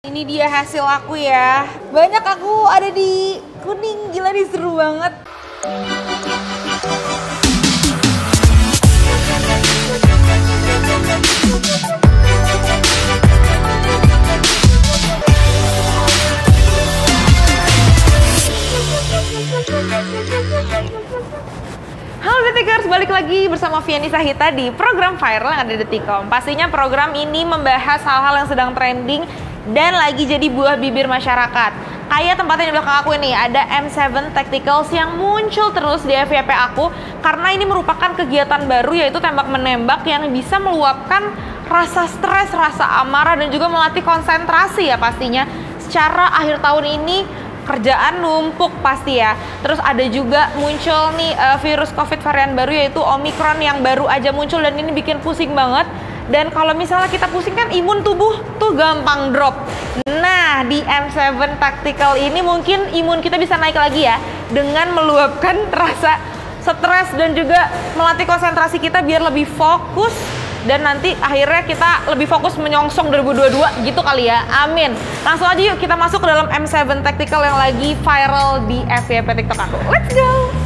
Ini dia hasil aku ya. Banyak aku ada di kuning, gila nih seru banget. Halo Detikers, balik lagi bersama Viani Sahita di program viral yang ada di Detikom. Pastinya program ini membahas hal-hal yang sedang trending dan lagi jadi buah bibir masyarakat. Kayak tempatnya di belakang aku ini, ada M7 Tacticals yang muncul terus di FYP aku karena ini merupakan kegiatan baru yaitu tembak menembak yang bisa meluapkan rasa stres, rasa amarah dan juga melatih konsentrasi ya pastinya. Secara akhir tahun ini kerjaan numpuk pasti ya. Terus ada juga muncul nih virus COVID varian baru yaitu Omicron yang baru aja muncul dan ini bikin pusing banget. Dan kalau misalnya kita pusing kan imun tubuh tuh gampang drop. Nah di M7 Tactical ini mungkin imun kita bisa naik lagi ya dengan meluapkan rasa stres dan juga melatih konsentrasi kita biar lebih fokus. Dan nanti akhirnya kita lebih fokus menyongsong 2022 gitu kali ya, amin. Langsung aja yuk kita masuk ke dalam M7 Tactical yang lagi viral di FYP TikTok aku. Let's go!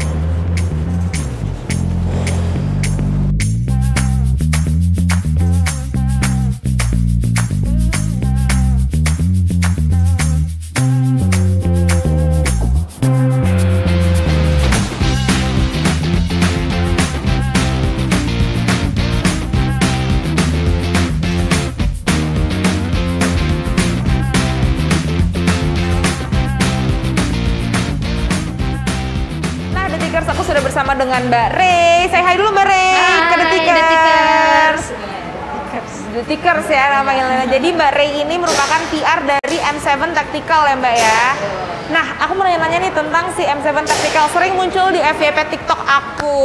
Aku sudah bersama dengan Mbak Rey. Say hi dulu Mbak Rey. Ke Detikers. Detikers ya namanya. Jadi Mbak Rey ini merupakan PR dari M7 Tactical ya Mbak ya. Nah aku mau nanya-nanya nih tentang si M7 Tactical. Sering muncul di FYP TikTok aku.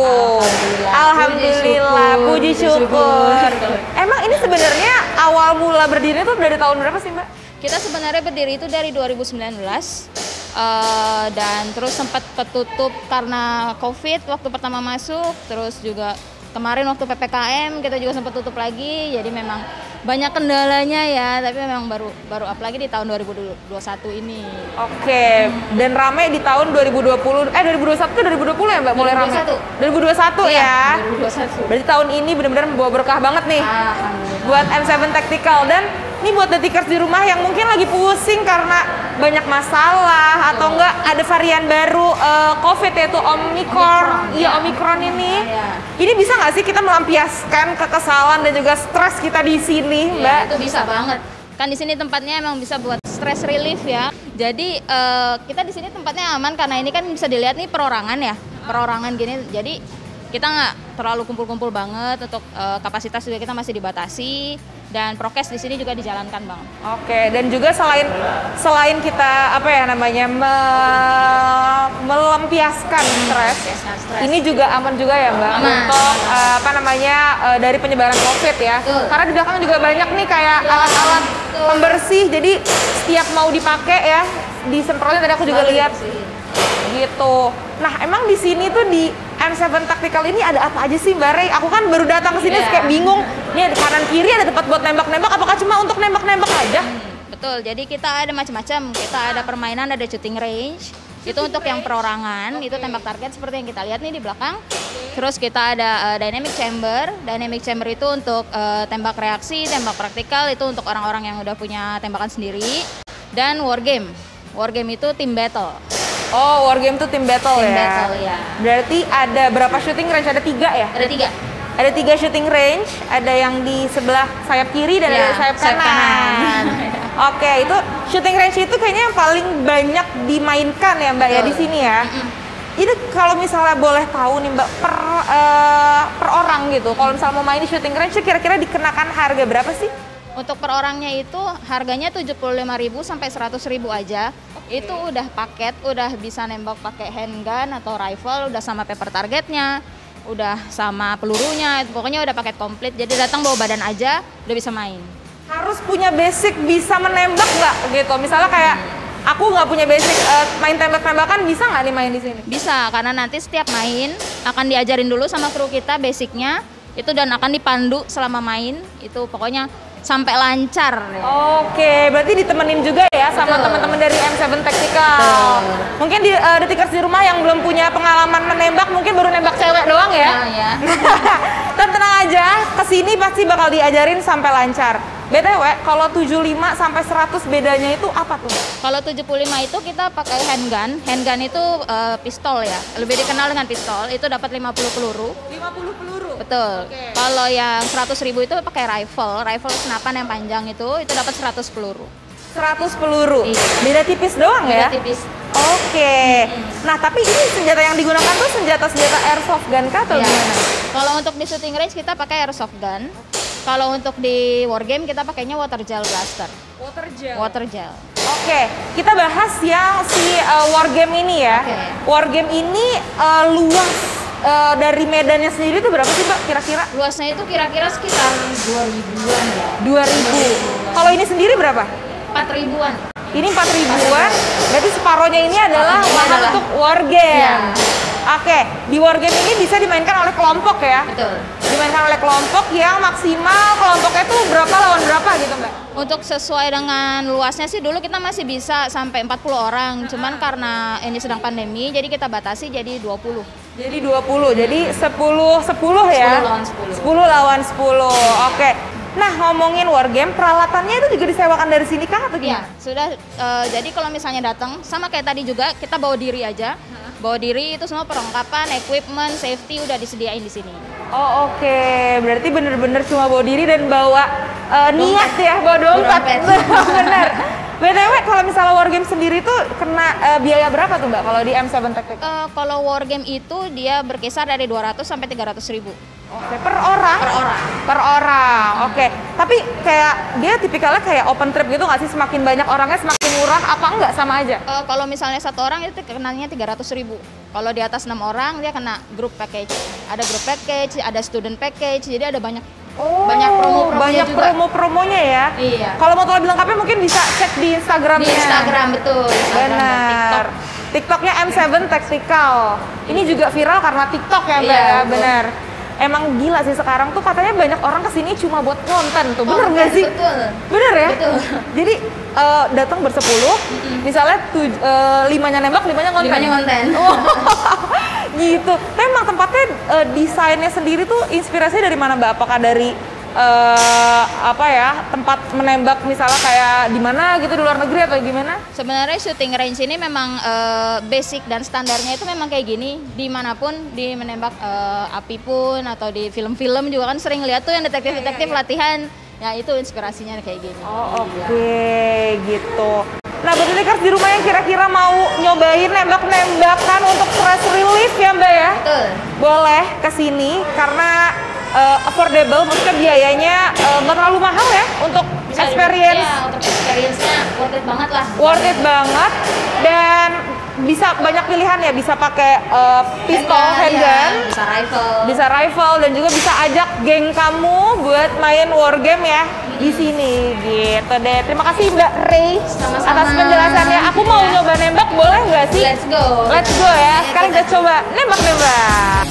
Alhamdulillah. Puji syukur. Emang ini sebenarnya awal mula berdiri itu dari tahun berapa sih Mbak? Kita sebenarnya berdiri itu dari 2019. Dan terus sempat ketutup karena COVID waktu pertama masuk, terus juga kemarin waktu PPKM kita juga sempat tutup lagi, jadi memang banyak kendalanya ya, tapi memang baru up lagi di tahun 2021 ini. Oke, dan rame di tahun 2020, 2021 ke 2020 ya Mbak? Mulai rame? 2021 ya? 2021. Berarti tahun ini benar-benar membawa berkah banget nih buat M7 Tactical. Dan ini buat Detikers di rumah yang mungkin lagi pusing karena banyak masalah atau enggak ada varian baru COVID yaitu Omicron. Iya Omicron ini. Ini bisa nggak sih kita melampiaskan kekesalan dan juga stres kita di sini, Mbak? Ya, itu bisa banget. Kan di sini tempatnya emang bisa buat stress relief ya. Jadi kita di sini tempatnya aman karena ini kan bisa dilihat nih perorangan ya. Perorangan gini. Jadi kita nggak terlalu kumpul-kumpul banget, untuk kapasitas juga kita masih dibatasi dan prokes di sini juga dijalankan Bang. Oke, dan juga selain kita apa ya namanya melampiaskan stres, ini juga aman juga ya Mbak untuk apa namanya dari penyebaran COVID ya. Karena di belakang juga banyak nih kayak alat-alat pembersih, jadi setiap mau dipakai ya disemprotnya tadi aku juga lihat gitu. Nah emang di sini tuh di M7 Tactical ini ada apa aja sih Mbak Rey? Aku kan baru datang ke sini kayak bingung. Nih ada kanan kiri ada tempat buat nembak-nembak. Apakah cuma untuk nembak-nembak aja? Betul. Jadi kita ada macam-macam. Kita ada permainan, ada shooting range. Itu untuk yang perorangan, itu tembak target seperti yang kita lihat nih di belakang. Terus kita ada dynamic chamber. Dynamic chamber itu untuk tembak reaksi, tembak praktikal, itu untuk orang-orang yang udah punya tembakan sendiri. Dan wargame. Wargame itu team battle. Oh, wargame itu team battle ya? Team battle ya. Berarti ada berapa shooting range? Ada 3 ya? Ada 3. Ada 3 shooting range, ada yang di sebelah sayap kiri dan ada sayap kanan. Oke, itu shooting range itu kayaknya yang paling banyak dimainkan ya Mbak ya di sini ya. Itu kalau misalnya boleh tahu nih Mbak per orang gitu, kalau misalnya mau main di shooting range kira-kira dikenakan harga berapa sih? Untuk per orangnya itu harganya 75.000 sampai 100.000 aja. Itu udah paket, udah bisa nembak pakai handgun atau rifle, udah sama paper targetnya, udah sama pelurunya, pokoknya udah paket komplit. Jadi datang bawa badan aja, udah bisa main. Harus punya basic bisa menembak nggak gitu? Misalnya kayak aku nggak punya basic main tembak-tembakan, bisa nggak nih main di sini? Bisa, karena nanti setiap main akan diajarin dulu sama kru kita basicnya itu dan akan dipandu selama main. Itu pokoknya sampai lancar. Oke, berarti ditemenin juga ya sama Betul. teman-teman dari M7 Tactical. Betul. Mungkin di detikers di rumah yang belum punya pengalaman menembak, mungkin baru nembak cewek doang ya. Ya. Dan tenang aja, kesini pasti bakal diajarin sampai lancar. BTW, kalau 75 sampai 100 bedanya itu apa tuh? Kalau 75 itu kita pakai handgun. Handgun itu pistol ya, lebih dikenal dengan pistol. Itu dapat 50 peluru. 50 peluru. Betul. Oke. Kalau yang 100.000 itu pakai rifle. Rifle senapan yang panjang itu dapat 100 peluru. 100 peluru. Iya. Beda tipis doang ya? Beda tipis. Oke. Nah, tapi ini senjata yang digunakan tuh senjata-senjata airsoft gun kah atau Iya. gimana? Kalau untuk di shooting range kita pakai airsoft gun. Kalau untuk di wargame kita pakainya water gel blaster. Water gel. Water gel. Oke, kita bahas yang si wargame ini ya. Oke. Wargame ini luas dari medannya sendiri tuh berapa sih Mbak kira-kira? Luasnya itu kira-kira sekitar 2000-an ya. 2000. Kalau ini sendiri berapa? 4000-an. Ini 4000-an, berarti separohnya ini adalah Separohnya lahan adalah- untuk wargame. Iya. Oke, di wargame ini bisa dimainkan oleh kelompok ya? Betul. Dimainkan oleh kelompok yang maksimal kelompoknya tuh berapa lawan berapa gitu Mbak? Untuk sesuai dengan luasnya sih dulu kita masih bisa sampai 40 orang. Cuman karena ini sedang pandemi jadi kita batasi jadi 20. Jadi 20, jadi 10 ya? 10 lawan 10. 10 lawan 10, oke. Nah, ngomongin wargame, peralatannya itu juga disewakan dari sini kah atau Iya, gimana? sudah jadi kalau misalnya datang sama kayak tadi juga kita bawa diri aja. Bawa diri itu semua perlengkapan, equipment, safety udah disediain di sini. Oh oke, berarti bener-bener cuma bawa diri dan bawa niat ya, bawa dompet. Dompet. Bener. BTW kalau misalnya wargame sendiri tuh kena biaya berapa tuh Mbak kalau di M7 Tactical? Kalau wargame itu dia berkisar dari 200 sampai 300 ribu. Oke, per orang? Per orang. Per orang, oke. Tapi kayak dia tipikalnya kayak open trip gitu nggak sih? Semakin banyak orangnya semakin murah apa enggak sama aja? Kalau misalnya satu orang itu kenanya 300 ribu. Kalau di atas 6 orang dia kena group package. Ada group package, ada student package, jadi ada banyak banyak promo-promonya banyak juga. promo-promonya ya. Iya. Kalau mau tahu lebih lengkapnya mungkin bisa cek di Instagramnya. Di Instagram betul. Instagram dan Benar. TikTok. TikToknya M7 Tactical. Ini juga viral karena TikTok ya Mbak. Iya, Ya? betul. Benar. Emang gila sih sekarang tuh katanya banyak orang kesini cuma buat konten tuh. Bener nggak sih? Betul. Bener ya? Betul. Jadi datang bersepuluh, misalnya 5-nya nembak, 5-nya konten. 5-nya konten. Oh, gitu. Tapi emang tempatnya desainnya sendiri tuh inspirasinya dari mana Mbak? Apakah dari apa ya tempat menembak misalnya kayak di mana gitu di luar negeri atau gimana? Sebenarnya shooting range ini memang basic dan standarnya itu memang kayak gini. Dimanapun di menembak api pun atau di film-film juga kan sering lihat tuh yang detektif-detektif latihan. Ya itu inspirasinya kayak gini. Oh oke gitu. Nah buat detekers di rumah yang kira-kira mau nyobain nembak-nembakan untuk stress relief ya Mbak ya? Betul. Boleh kesini karena affordable, maksudnya biayanya nggak terlalu mahal ya untuk experience. Ya, untuk experience-nya worth it banget lah. Worth it banget dan bisa banyak pilihan ya, bisa pakai pistol, handgun, ya, bisa rifle. bisa rifle dan juga bisa ajak geng kamu buat main wargame ya di sini gitu deh. Terima kasih Mbak Ray Sama-sama. atas penjelasannya. Aku mau Ya. nyoba nembak, boleh nggak sih? Let's go. Let's go ya. Sekarang kita coba nembak-nembak.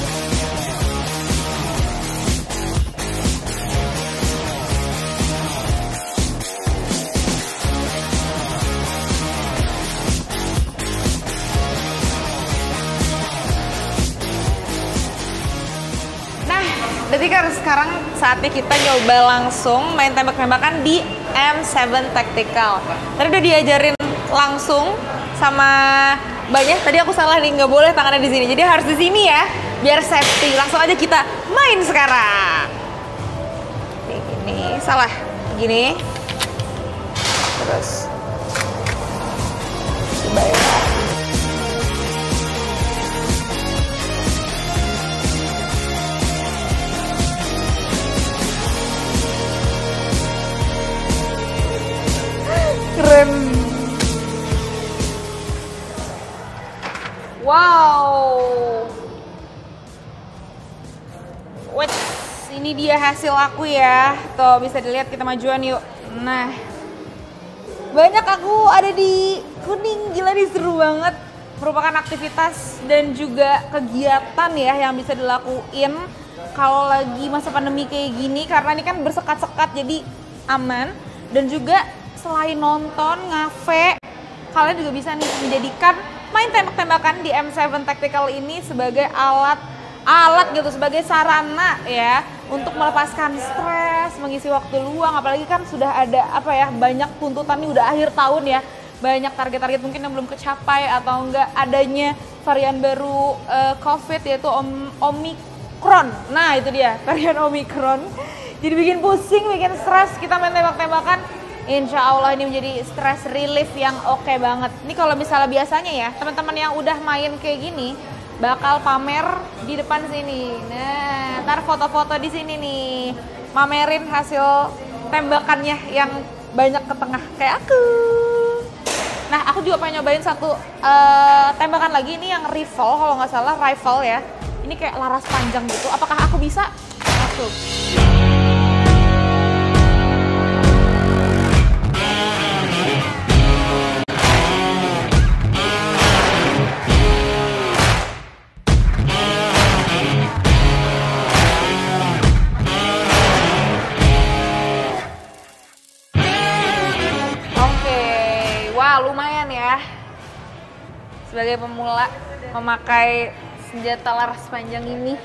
Nah, detikers sekarang saatnya kita nyoba langsung main tembak-tembakan di M7 Tactical. Tadi udah diajarin langsung sama banyak. Tadi aku salah nih, nggak boleh tangannya di sini. Jadi harus di sini ya, biar safety. Langsung aja kita main sekarang. Kayak gini, salah. Gini. Terus. Coba ya. Keren. Wow. Wait, ini dia hasil aku ya. Tuh bisa dilihat, kita majuan yuk. Nah, banyak aku ada di kuning, gila nih seru banget. Merupakan aktivitas dan juga kegiatan ya yang bisa dilakuin kalau lagi masa pandemi kayak gini, karena ini kan bersekat-sekat jadi aman, dan juga selain nonton, ngafe, kalian juga bisa nih menjadikan main tembak-tembakan di M7 Tactical ini sebagai alat gitu, sebagai sarana ya untuk melepaskan stres, mengisi waktu luang, apalagi kan sudah ada banyak tuntutan nih, udah akhir tahun ya, banyak target-target mungkin yang belum kecapai atau enggak adanya varian baru COVID yaitu Omicron. Nah itu dia varian Omicron, jadi bikin pusing, bikin stres. Kita main tembak-tembakan, insya Allah ini menjadi stress relief yang oke banget. Ini kalau misalnya biasanya ya teman-teman yang udah main kayak gini bakal pamer di depan sini. Nah, ntar foto-foto di sini nih, mamerin hasil tembakannya yang banyak ke tengah kayak aku. Nah, aku juga pengen nyobain satu tembakan lagi, ini yang rifle kalau nggak salah, rifle ya. Ini kayak laras panjang gitu. Apakah aku bisa? Masuk. Lumayan ya, sebagai pemula memakai senjata laras panjang ini,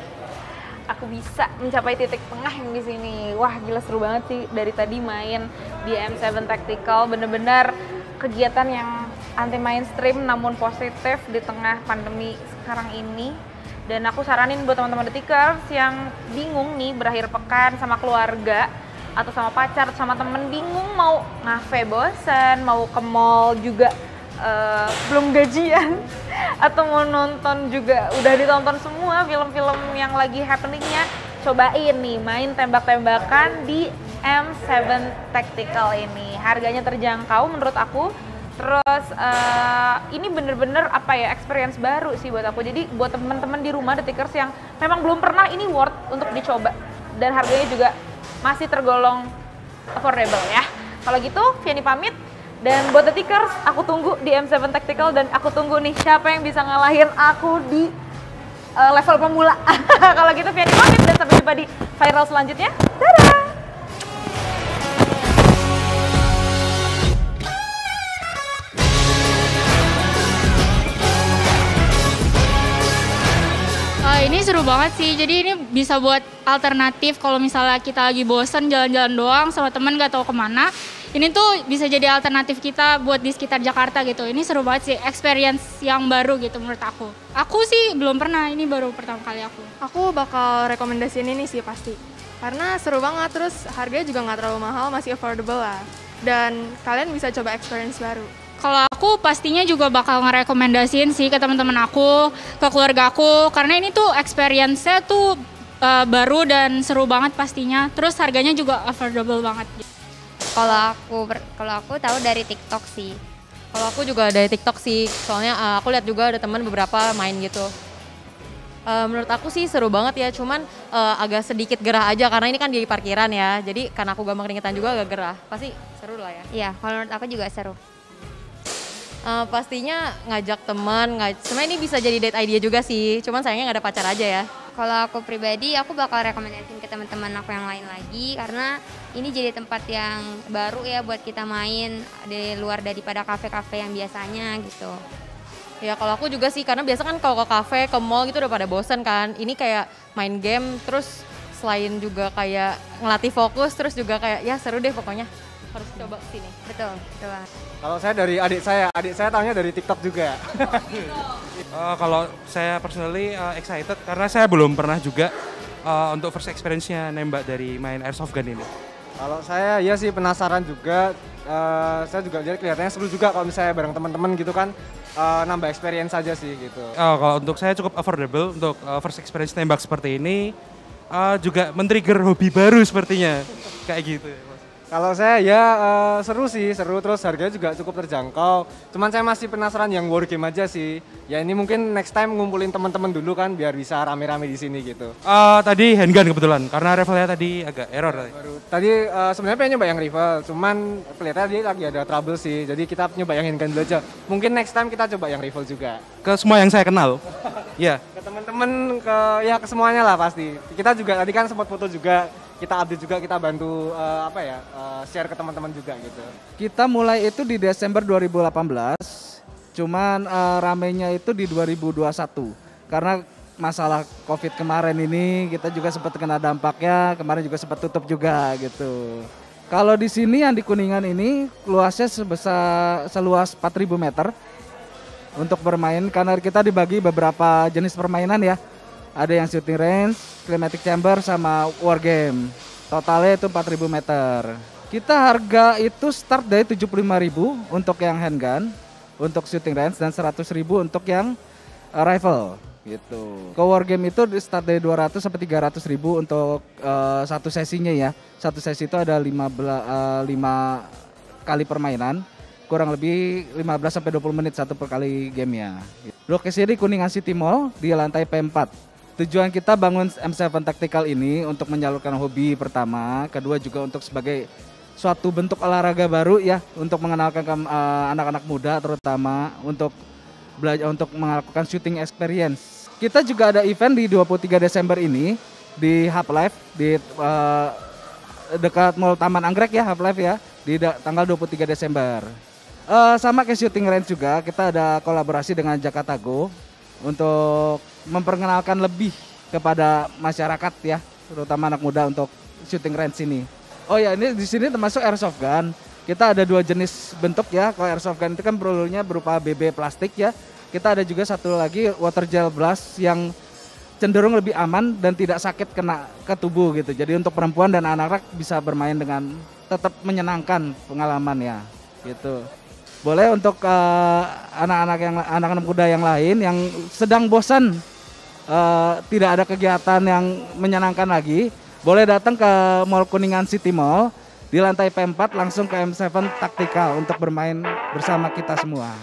aku bisa mencapai titik tengah yang di sini. Wah gila, seru banget sih dari tadi main di M7 Tactical, bener-bener kegiatan yang anti mainstream namun positif di tengah pandemi sekarang ini. Dan aku saranin buat teman-teman detikers yang bingung nih berakhir pekan sama keluarga atau sama pacar atau sama temen, bingung mau ngafe bosen, mau ke mall juga belum gajian, atau mau nonton juga udah ditonton semua film-film yang lagi happeningnya, cobain nih main tembak-tembakan di M7 Tactical ini. Harganya terjangkau menurut aku, terus ini bener-bener experience baru sih buat aku. Jadi buat teman-teman di rumah detikers yang memang belum pernah, ini worth untuk dicoba, dan harganya juga masih tergolong affordable ya. Kalau gitu, Vianney pamit. Dan buat detikers, aku tunggu di M7 Tactical, dan aku tunggu nih siapa yang bisa ngalahin aku di level pemula. Kalau gitu, Vianney pamit dan sampai jumpa di viral selanjutnya. Dadah! Ini seru banget sih, jadi ini bisa buat alternatif kalau misalnya kita lagi bosen jalan-jalan doang sama temen gak tahu kemana. Ini tuh bisa jadi alternatif kita buat di sekitar Jakarta gitu. Ini seru banget sih, experience yang baru gitu menurut aku. Aku sih belum pernah, ini baru pertama kali aku. Aku bakal rekomendasiin ini sih pasti. Karena seru banget, terus harganya juga nggak terlalu mahal, masih affordable lah. Dan kalian bisa coba experience baru. Kalau aku pastinya juga bakal ngerekomendasiin sih ke teman-teman aku, ke keluarga aku, karena ini tuh experience-nya tuh baru dan seru banget pastinya. Terus harganya juga affordable banget. Kalau aku tahu dari TikTok sih. Kalau aku juga dari TikTok sih, soalnya aku lihat juga ada teman beberapa main gitu. Menurut aku sih seru banget ya, cuman agak sedikit gerah aja karena ini kan di parkiran ya. Jadi karena aku gampang keringetan juga agak gerah. Pasti seru lah ya. Iya, kalau menurut aku juga seru. Pastinya ngajak teman, sebenarnya ini bisa jadi date idea juga sih, cuman sayangnya nggak ada pacar aja ya. Kalau aku pribadi, aku bakal rekomendasiin ke teman-teman aku yang lain lagi, karena ini jadi tempat yang baru ya buat kita main di luar daripada kafe-kafe yang biasanya gitu. Ya kalau aku juga sih, karena biasa kan kalau ke kafe, ke mall gitu udah pada bosen kan. Ini kayak main game, terus selain juga kayak ngelatih fokus, terus juga kayak ya seru deh pokoknya. Harus coba sini. Betul, betul banget. Kalau saya dari adik saya tahunya dari TikTok juga. Kalau saya personally excited karena saya belum pernah juga untuk first experience-nya nembak dari main airsoft gun ini. Kalau saya ya sih penasaran juga, saya juga lihat kelihatannya seru juga kalau misalnya bareng teman-teman gitu kan, nambah experience aja sih gitu. Kalau untuk saya cukup affordable untuk first experience nembak seperti ini, juga men-trigger hobi baru sepertinya, kayak gitu. Kalau saya ya seru sih, terus harganya juga cukup terjangkau. Cuman saya masih penasaran yang war game aja sih. Ya ini mungkin next time ngumpulin teman-teman dulu kan biar bisa rame-rame di sini gitu. Tadi handgun kebetulan, karena rifle-nya tadi agak error. Tadi sebenarnya pengen nyoba yang rifle, cuman kelihatannya dia lagi ada trouble sih. Jadi kita nyoba yang handgun dulu aja. Mungkin next time kita coba yang rifle juga. Ke semua yang saya kenal, ya. Ke teman-teman, ke semuanya lah pasti. Kita juga tadi kan sempat foto juga kita update juga, kita bantu share ke teman-teman juga gitu. Kita mulai itu di Desember 2018, cuman ramenya itu di 2021 karena masalah COVID kemarin ini kita juga sempat kena dampaknya, kemarin juga sempat tutup juga gitu. Kalau di sini yang di Kuningan ini luasnya seluas 4.000 meter untuk bermain karena kita dibagi beberapa jenis permainan ya. Ada yang shooting range, climatic chamber sama war game. Totalnya itu 4.000 meter. Kita harga itu start dari 75.000 untuk yang handgun, untuk shooting range dan 100.000 untuk yang rifle. Gitu. Ke war game itu start dari 200 sampai 300.000 untuk satu sesinya ya. Satu sesi itu ada 5 kali permainan, kurang lebih 15 sampai 20 menit satu per kali gamenya. Lokasinya di Kuningan City Mall di lantai P4. Tujuan kita bangun M7 Tactical ini untuk menyalurkan hobi pertama, kedua juga untuk sebagai suatu bentuk olahraga baru ya, untuk mengenalkan ke anak-anak muda terutama untuk belajar untuk melakukan shooting experience. Kita juga ada event di 23 Desember ini di Hub Life di dekat Mall Taman Anggrek ya, Hub Life ya, di tanggal 23 Desember. Sama kayak shooting range juga, kita ada kolaborasi dengan Jakarta Go untuk memperkenalkan lebih kepada masyarakat ya, terutama anak muda untuk shooting range ini. Oh ya, ini di sini termasuk airsoft gun. Kita ada 2 jenis bentuk ya. Kalau airsoft gun itu kan pelurunya berupa BB plastik ya. Kita ada juga satu lagi water gel blast yang cenderung lebih aman dan tidak sakit kena ke tubuh gitu. Jadi untuk perempuan dan anak-anak bisa bermain dengan tetap menyenangkan pengalaman ya. Gitu. Boleh untuk anak-anak muda yang lain yang sedang bosan tidak ada kegiatan yang menyenangkan lagi, boleh datang ke Mall Kuningan City Mall di lantai P4 langsung ke M7 Tactical untuk bermain bersama kita semua.